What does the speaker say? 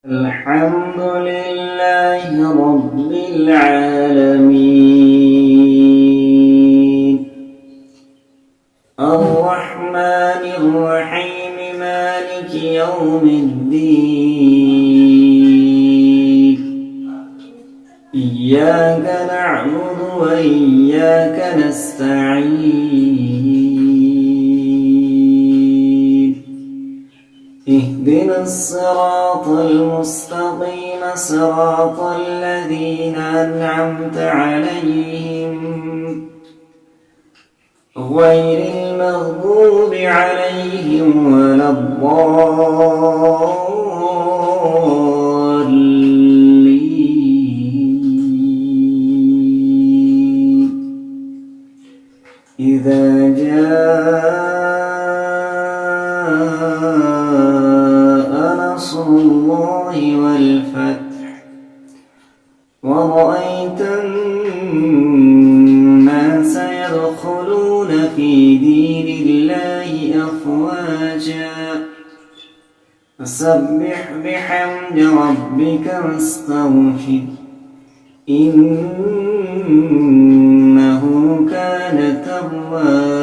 الحمد لله رب العالمين الرحمن الرحيم مالك يوم الدين إياك نعبد وإياك نستعين اهدنا الصراط المستقيم صراط الذين أنعمت عليهم غير المغضوب عليهم ولا الضالين إذا جاء نصر الله والفتح ورأيت الناس يدخلون في دين الله أفواجا فسبح بحمد ربك واستغفر إنه كان توابا